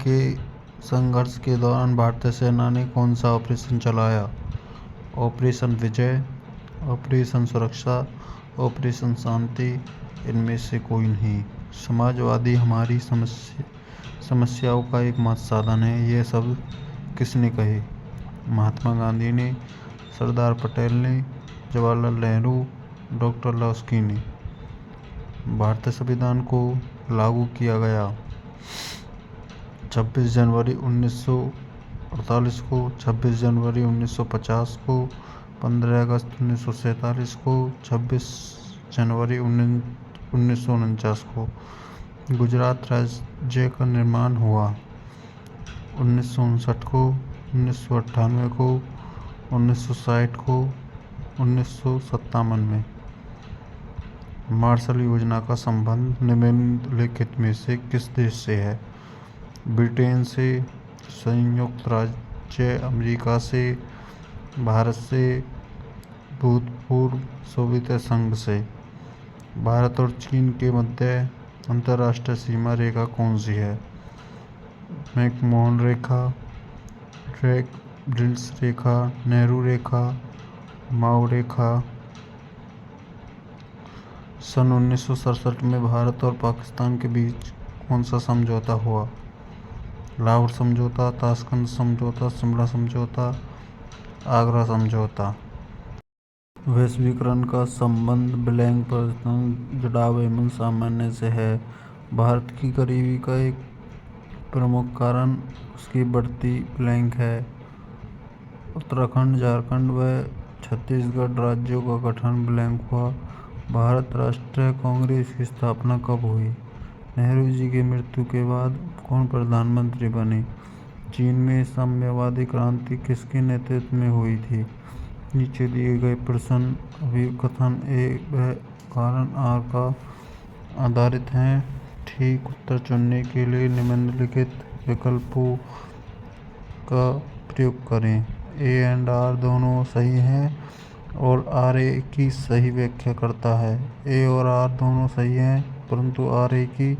के संघर्ष के दौरान भारतीय सेना ने कौन सा ऑपरेशन चलाया? ऑपरेशन विजय, ऑपरेशन सुरक्षा, ऑपरेशन शांति, इनमें से कोई नहीं। समाजवादी हमारी समस्याओं का एकमात्र साधन है, ये सब किसने कहे? महात्मा गांधी ने, सरदार पटेल ने, जवाहरलाल नेहरू, डॉक्टर लास्की ने। भारतीय संविधान को लागू किया गया 26 जनवरी 1948 को, 26 जनवरी 1950 को, 15 अगस्त 1947 को, 26 जनवरी 1949 को। गुजरात राज्य का निर्माण हुआ 1959 को, 1998 को, 1960 को, 1957 में। मार्शल योजना का संबंध निम्नलिखित में से किस देश से है? ब्रिटेन से, संयुक्त राज्य अमेरिका से, भारत से, भूतपूर्व सोवियत संघ से। भारत और चीन के मध्य अंतर्राष्ट्रीय सीमा रेखा कौन सी है? मैकमोहन रेखा, ड्रेक ब्रिल्स रेखा, नेहरू रेखा, माओ रेखा। सन 1967 में भारत और पाकिस्तान के बीच कौन सा समझौता हुआ? लाहौर समझौता, ताशकंद समझौता, शिमला समझौता, आगरा समझौता। वैश्वीकरण का संबंध ब्लैंक परिवर्तन, जुड़ाव एवं सामान्य से है। भारत की गरीबी का एक प्रमुख कारण उसकी बढ़ती ब्लैंक है। उत्तराखंड, झारखंड व छत्तीसगढ़ राज्यों का गठन ब्लैंक हुआ। भारत राष्ट्रीय कांग्रेस की स्थापना कब हुई? नेहरू जी की मृत्यु के बाद कौन प्रधानमंत्री बने? चीन में साम्यवादी क्रांति किसके नेतृत्व में हुई थी? नीचे दिए गए प्रश्न अभिकथन ए व कारण आर का आधारित हैं। ठीक उत्तर चुनने के लिए निम्नलिखित विकल्पों का प्रयोग करें। ए एंड आर दोनों सही हैं और आर ए की सही व्याख्या करता है। ए और आर दोनों सही हैं परंतु आर ए की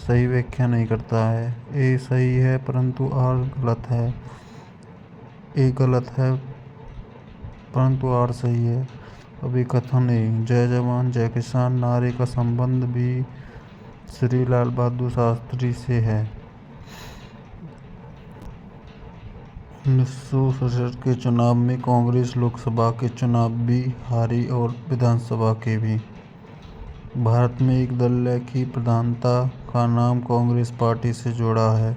सही व्याख्या नहीं करता है। ए सही है परंतु आर गलत है। ए गलत है परंतु आर सही है। अभिकथन ए, जय जवान जय किसान नारे का संबंध भी श्री लाल बहादुर शास्त्री से है। 1967 के चुनाव में कांग्रेस लोकसभा के चुनाव भी हारी और विधानसभा के भी। भारत में एक दल की प्रधानता का नाम कांग्रेस पार्टी से जुड़ा है।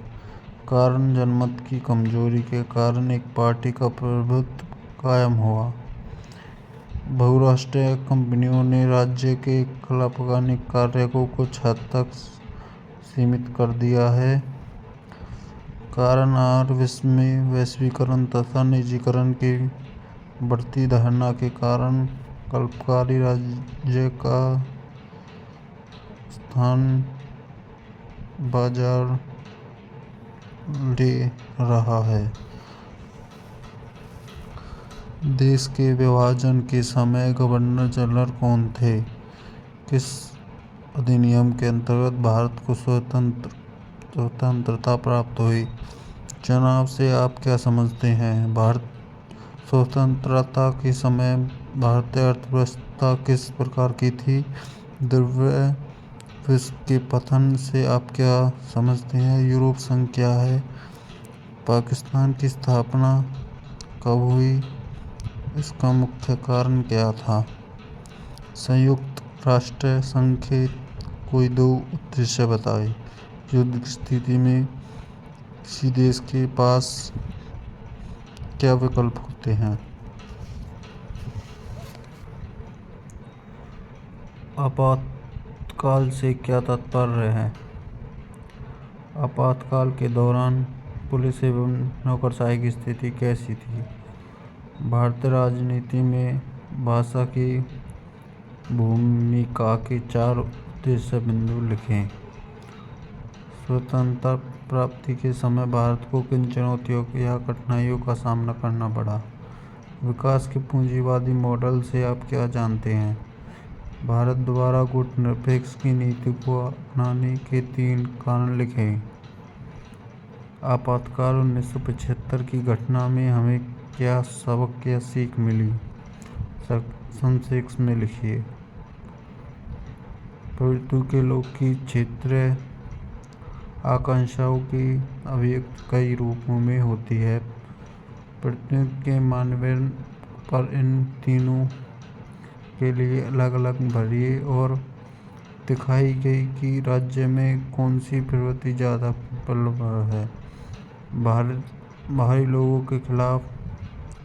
कारण जनमत की कमजोरी के कारण एक पार्टी का प्रभुत्व कायम हुआ। बहुराष्ट्रीय कंपनियों ने राज्य के कलापकानी कार्य को कुछ हद तक सीमित कर दिया है। कारण आर, विश्व में वैश्वीकरण तथा निजीकरण की बढ़ती धारणा के कारण कल्पकारी राज्य का स्थान बाजार ले रहा है। देश के विभाजन के समय गवर्नर जनरल कौन थे? किस अधिनियम के अंतर्गत भारत को स्वतंत्रता प्राप्त हुई? चुनाव से आप क्या समझते हैं? भारत स्वतंत्रता के समय भारतीय अर्थव्यवस्था किस प्रकार की थी? द्रव्य विश्व के पतन से आप क्या समझते हैं? यूरोप संघ क्या है? पाकिस्तान की स्थापना कब हुई? इसका मुख्य कारण क्या था? संयुक्त राष्ट्र संघ के कोई दो उद्देश्य बताएं। युद्ध की स्थिति में किसी देश के पास क्या विकल्प होते हैं? आपातकाल से क्या तात्पर्य है? आपातकाल के दौरान पुलिस एवं नौकरशाही की स्थिति कैसी थी? भारतीय राजनीति में भाषा की भूमिका के 4 उद्देश्य बिंदु लिखें। स्वतंत्रता प्राप्ति के समय भारत को किन चुनौतियों या कठिनाइयों का सामना करना पड़ा? विकास के पूंजीवादी मॉडल से आप क्या जानते हैं? भारत द्वारा गुटनिरपेक्ष की नीति को अपनाने के 3 कारण लिखें। आपातकाल 1975 की घटना में हमें क्या सबक या सीख मिली? संक्षेप में लिखिए। प्रवृत्ति के लोग की क्षेत्रीय आकांक्षाओं की अभिव्यक्ति कई रूपों में होती है। प्रवृत्ति के मानदंड पर इन तीनों के लिए अलग अलग भरिए और दिखाई गई कि राज्य में कौन सी प्रवृत्ति ज़्यादा प्रबल है। बाहरी लोगों के खिलाफ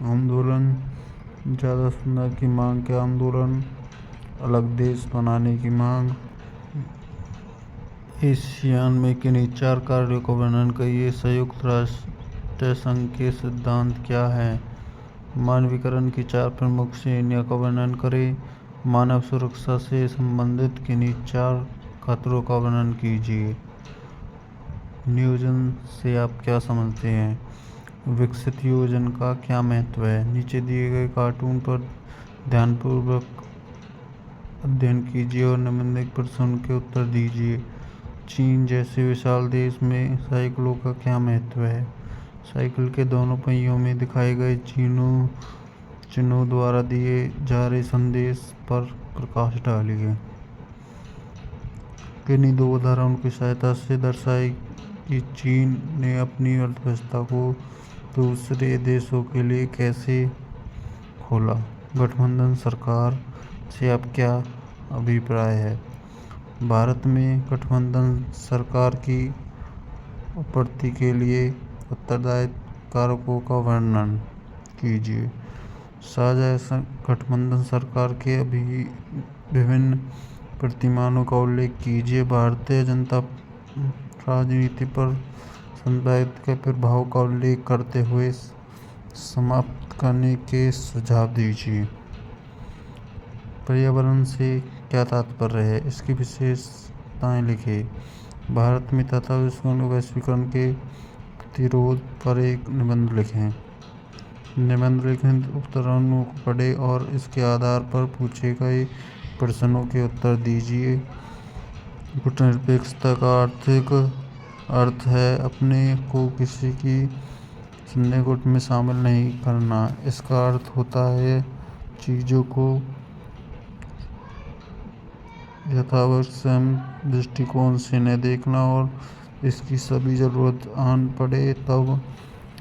आंदोलन, ज़्यादा सुधार की मांग के आंदोलन, अलग देश बनाने की मांग। एशियान में किन्हीं 4 कार्यों का वर्णन करिए। संयुक्त राष्ट्र संघ के सिद्धांत क्या हैं? मानवीकरण की 4 प्रमुख श्रेणियों का वर्णन करें। मानव सुरक्षा से संबंधित किन्हीं 4 खतरों का वर्णन कीजिए। नियोजन से आप क्या समझते हैं? विकसित योजना का क्या महत्व है? नीचे दिए गए कार्टून पर ध्यानपूर्वक अध्ययन कीजिए और निम्नलिखित प्रश्नों के उत्तर दीजिए। चीन जैसे विशाल देश में साइकिलों का क्या महत्व है? साइकिल के दोनों पहियों में दिखाए गए चिन्हों द्वारा दिए जा रहे संदेश पर प्रकाश डालिए। किन्हीं 2 उदाहरणों की सहायता से दर्शाए कि चीन ने अपनी अर्थव्यवस्था को दूसरे देशों के लिए कैसे खोला। गठबंधन सरकार से आप क्या अभिप्राय है? भारत में गठबंधन सरकार की उपलब्धि के लिए उत्तरदायी कारकों का वर्णन कीजिए। साझा गठबंधन सरकार के विभिन्न प्रतिमानों का उल्लेख कीजिए। भारतीय जनता राजनीति पर संवैधानिक के प्रभाव का उल्लेख करते हुए समाप्त करने के सुझाव दीजिए। पर्यावरण से क्या तात्पर्य है? इसकी विशेषताएं लिखें। भारत में तथा वैश्वीकरण के प्रतिरोध पर एक निबंध लिखें। निम्नलिखित उत्तरों को पढ़ें और इसके आधार पर पूछे गए प्रश्नों के उत्तर दीजिए। गुटनिरपेक्षता का आर्थिक अर्थ है अपने को किसी की सैन्य गुट में शामिल नहीं करना। इसका अर्थ होता है चीज़ों को यथावश्यक दृष्टिकोण से न देखना और इसकी सभी ज़रूरत आन पड़े तब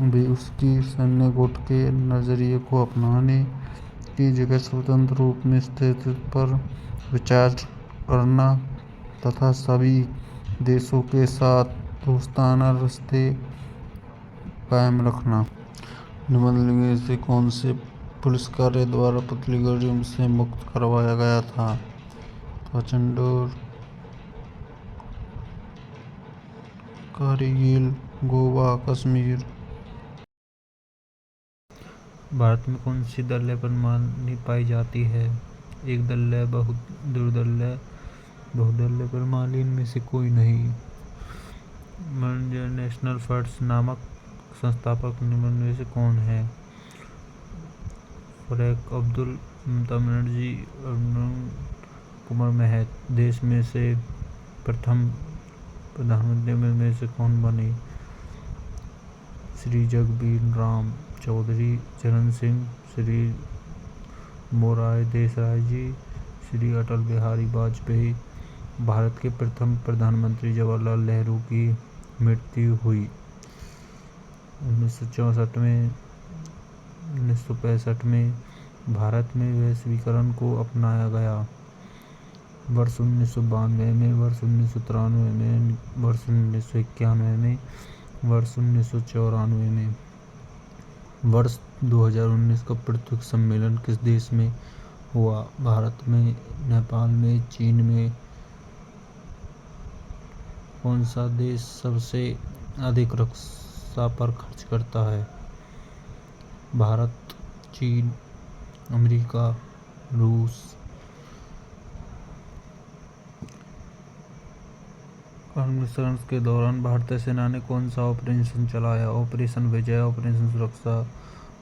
भी उसकी सैन्य गुट के नज़रिए को अपनाने की जगह स्वतंत्र रूप में स्थिति पर विचार करना तथा सभी देशों के साथ दोस्ताना रिश्ते कायम रखना। निम्नलिखित से कौन से पुलिस कार्य द्वारा पुतली गर्म से मुक्त करवाया गया था? पाचंडोर, कारगिल, गोवा, कश्मीर। भारत में कौन सी दलय प्रणाली पाई जाती है? एक दलय, बहुदलय, बहुदलय प्रणाली, इनमें से कोई नहीं। इंडियन नेशनल फ्रंट नामक संस्थापक निम्न में से कौन है? फरूक अब्दुल्ला, ममता बनर्जी, अरुण कुमार महतो। देश में से प्रथम प्रधानमंत्री में से कौन बने? श्री जगजीवन राम चौधरी, चरण सिंह, श्री मोरारजी देसाई जी, श्री अटल बिहारी वाजपेयी। भारत के प्रथम प्रधानमंत्री जवाहरलाल नेहरू की मृत्यु हुई 1964 में। 1965 में भारत में वैश्वीकरण को अपनाया गया। वर्ष 1992 में, वर्ष 1993 में, वर्ष 1991 में, वर्ष 1994 में। वर्ष 2019 का पृथ्वी सम्मेलन किस देश में हुआ? भारत में, नेपाल में, चीन में। कौन सा देश सबसे अधिक रक्षा पर खर्च करता है? भारत, चीन, अमेरिका, रूस। कारगिल संघर्ष के दौरान भारतीय सेना ने कौन सा ऑपरेशन चलाया? ऑपरेशन विजय, ऑपरेशन सुरक्षा,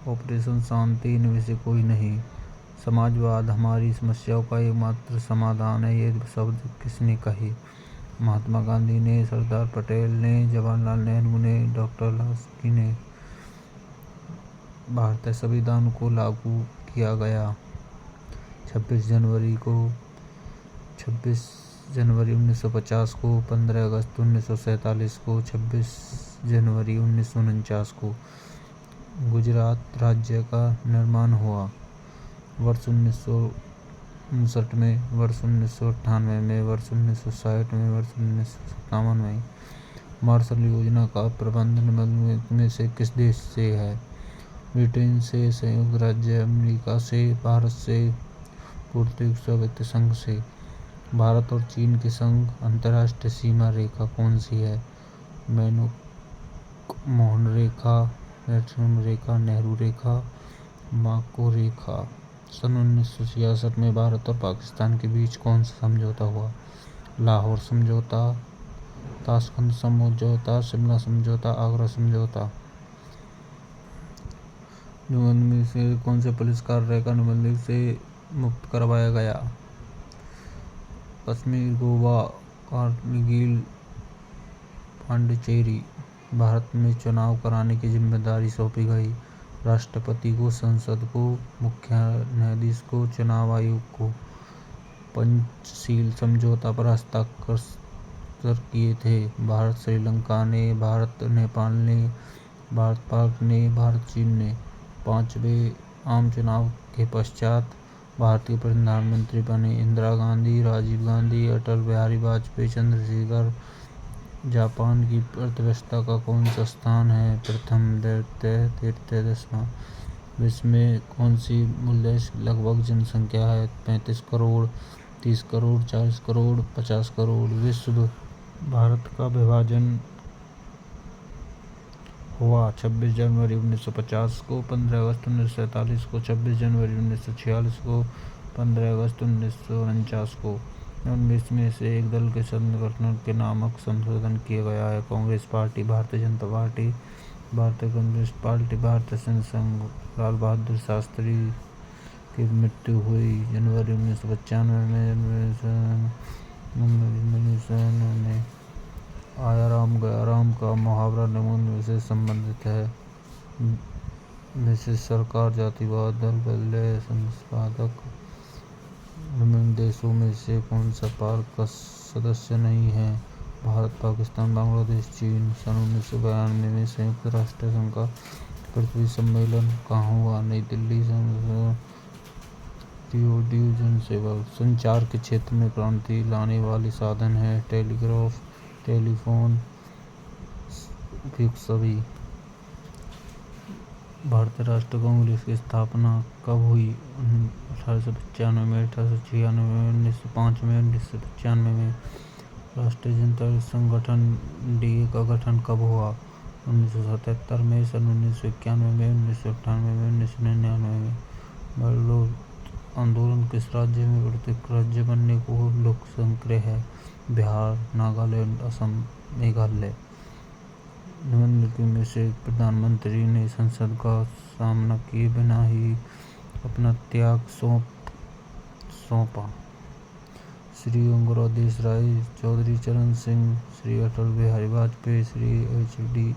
ऑपरेशन शांति। इनमें से कोई नहीं। समाजवाद हमारी समस्याओं का एकमात्र समाधान है, ये शब्द किसने कहे? महात्मा गांधी ने, सरदार पटेल ने, जवाहरलाल नेहरू ने, डॉक्टर लास्की ने। भारतीय संविधान को लागू किया गया 26 जनवरी 1950 को, 15 अगस्त 1947 को, 26 जनवरी 1949 को। गुजरात राज्य का निर्माण हुआ वर्ष 1959 में, वर्ष 1998 में, वर्ष 1960 में, वर्ष 1957 में। मार्शल योजना का प्रबंधन निम्नलिखित में से किस देश से है? ब्रिटेन से, संयुक्त राज्य अमेरिका से, भारत से, पूर्वी सोवियत संघ से। भारत और चीन की संघ अंतर्राष्ट्रीय सीमा रेखा कौन सी है? मैकमोहन रेखा, लक्ष्मण रेखा, नेहरू रेखा, माको रेखा। सन 1966 में भारत और पाकिस्तान के बीच कौन सा समझौता हुआ? लाहौर समझौता, ताशकंद समझौता, शिमला समझौता, आगरा समझौता। निबंध में से कौन से पुलिस कार्य का निबंध से मुक्त करवाया गया? कश्मीर, गोवा, कारगिल, पांडिचेरी। भारत में चुनाव कराने की जिम्मेदारी सौंपी गई राष्ट्रपति को, संसद को, मुख्य न्यायाधीश को, चुनाव आयोग को। पंचशील समझौता पर हस्ताक्षर किए थे भारत श्रीलंका ने, भारत नेपाल ने, भारत पाक ने, भारत चीन ने। 5वें आम चुनाव के पश्चात भारतीय प्रधानमंत्री बने इंदिरा गांधी, राजीव गांधी, अटल बिहारी वाजपेयी, चंद्रशेखर। जापान की अर्थव्यवस्था का कौन सा स्थान है? प्रथम, द्वितीय, तृतीय, 10वां। विश्व में कौन सी मूल्य लगभग जनसंख्या है? 35 करोड़, 30 करोड़, 40 करोड़, 50 करोड़। विश्व भारत का विभाजन हुआ 26 जनवरी 1950 को, 15 अगस्त 1947 को, 26 जनवरी 1946 को, 15 अगस्त 1949 को। उनमें से एक दल के संगठन के नामक संशोधन किया गया है। कांग्रेस पार्टी, भारतीय जनता पार्टी, भारतीय कम्युनिस्ट पार्टी, भारतीय संघ। लाल बहादुर शास्त्री की मृत्यु हुई जनवरी 1995 में। आया राम गया राम का मुहावरा निम्न से संबंधित है। ब्रिटिश सरकार, जातिवाद, दल बदले, संपादक। निम्न देशों में से कौन सा पार्क का सदस्य नहीं है? भारत, पाकिस्तान, बांग्लादेश, चीन। सन 1992 में संयुक्त राष्ट्र संघ का पृथ्वी सम्मेलन कहाँ हुआ? नई दिल्ली। Rio de Janeiro. संचार के क्षेत्र में क्रांति लाने वाली साधन है टेलीग्राफ, टेलीफोन, उपयुक्त सभी। भारतीय राष्ट्रीय कांग्रेस की स्थापना कब हुई? 1895 में, 1896 में, 1905 में, 1995 में। राष्ट्रीय जनता संगठन (डीए) का गठन कब हुआ? 1977 में, सन 1991 में, 1998 में, 1999 में। बलूच आंदोलन किस राज्य में प्रत्येक राज्य बनने को लोकसंग्रह है? बिहार, नागालैंड, असम, मेघालय। निम्नलिखित में से प्रधानमंत्री ने संसद का सामना किए बिना ही अपना त्याग सौंपा? श्री अंगूरा देशराय, चौधरी चरण सिंह, श्री अटल बिहारी वाजपेयी, श्री एच.डी.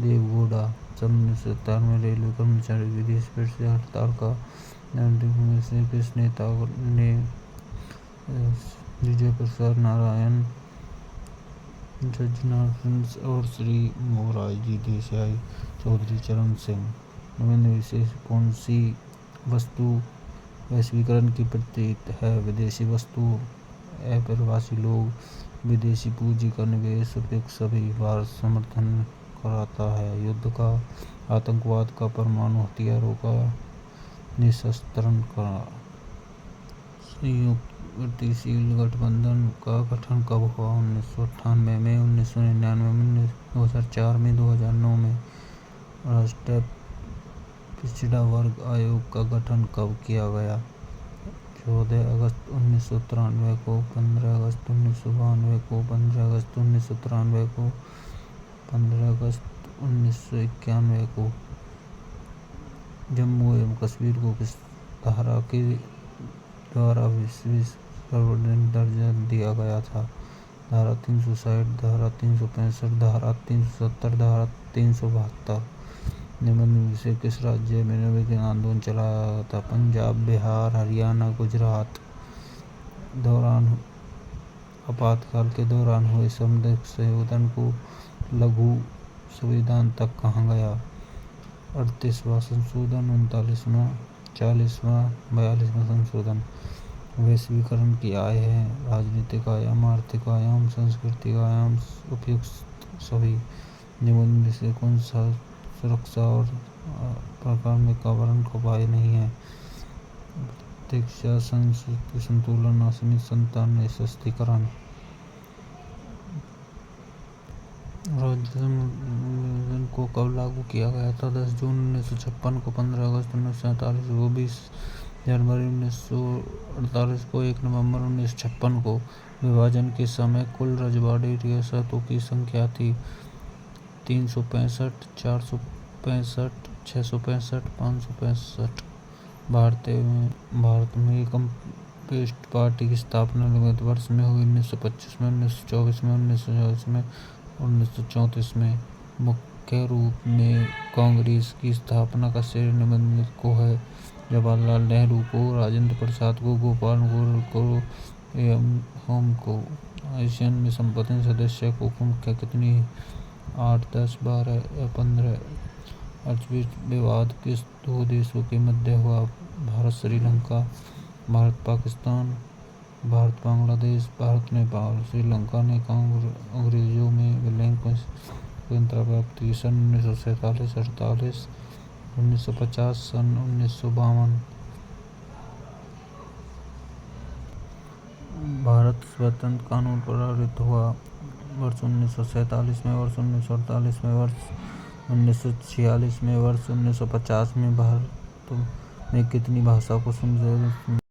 देवेगौड़ा। सन 1970 में रेलवे कर्मचारी की देश भर से हड़ताल का निम्नलिखित में से किस नेता ने? विजय प्रसाद, नारायण जनार्दन और श्री मोरारजी देसाई, चौधरी चरण सिंह। निम्न में से कौन सी वस्तु वैश्वीकरण की प्रतीक है? विदेशी वस्तु, अप्रवासी लोग, विदेशी पूंजी का निवेश, उपयुक्त सभी। भारत समर्थन कराता है युद्ध का, आतंकवाद का, परमाणु हथियारों का निःशस्त्रीकरण का। संयुक्त गतिशील गठबंधन का गठन कब हुआ? 1998 में, 1999 में, 2004 में, 2009 में। राष्ट्रीय पिछड़ा वर्ग आयोग का गठन कब किया गया? 14 अगस्त 1993 को, 15 अगस्त 1992 को, 15 अगस्त 1993 को, 15 अगस्त 1991 को। जम्मू एवं कश्मीर को किस धारा के द्वारा विशेष सार्वजनिक दर्जा दिया गया था? धारा 360, धारा 365, धारा 370, धारा 372। निम्न में से किस राज्य में निवेदन आंदोलन चलाया था? पंजाब, बिहार, हरियाणा, गुजरात। दौरान आपातकाल के दौरान हुए संशोधन को लघु संविधान तक कहा गया? 38वां संशोधन, 39वां, 40वां, 42वां संशोधन। वैश्वीकरण की आय है राजनीतिक आयाम, आर्थिक आयाम, सांस्कृतिक आयाम, उपयुक्त सभी। निम्न में से कौन सा सुरक्षा और प्रकार में कावरण का उपाय नहीं है? प्रतीक्षा, संतुलन, असीमित संतान, सशक्तिकरण। राज्य को कब लागू किया गया था? 10 जून 1956 को, 15 अगस्त 1947 को, 20 जनवरी 1948 को, 1 नवंबर 1956 को। विभाजन के समय कुल रजवाड़ी रियासतों की संख्या थी 365, 465, 665, 565। भारत में कम्युनिस्ट पार्टी की स्थापना निम्नलिखित वर्ष में हुई? 1925 में, 1924 में, 1940 में, 1934 में। मुख्य रूप में कांग्रेस की स्थापना का श्रेय निम्नलिखित को है? जवाहरलाल नेहरू को, राजेंद्र प्रसाद को, गोपाल गोयल को, होम को। आसियान में संपत्ति सदस्य को संख्या कितनी है? 8, 10, 12 या 15। अर्थव्यवस्था विवाद किस दो देशों के मध्य हुआ? भारत श्रीलंका, भारत पाकिस्तान, भारत बांग्लादेश, भारत नेपाल। श्रीलंका ने अंग्रेजों में ब्लैंक स्वतंत्रता प्राप्त की सन 1947, 48, 1950, सन 1952। भारत स्वतंत्र कानून प्रकाशित हुआ वर्ष 1947 में, वर्ष 1948 में, वर्ष 1946 में, वर्ष 1950 में। भारत में कितनी भाषा को समझा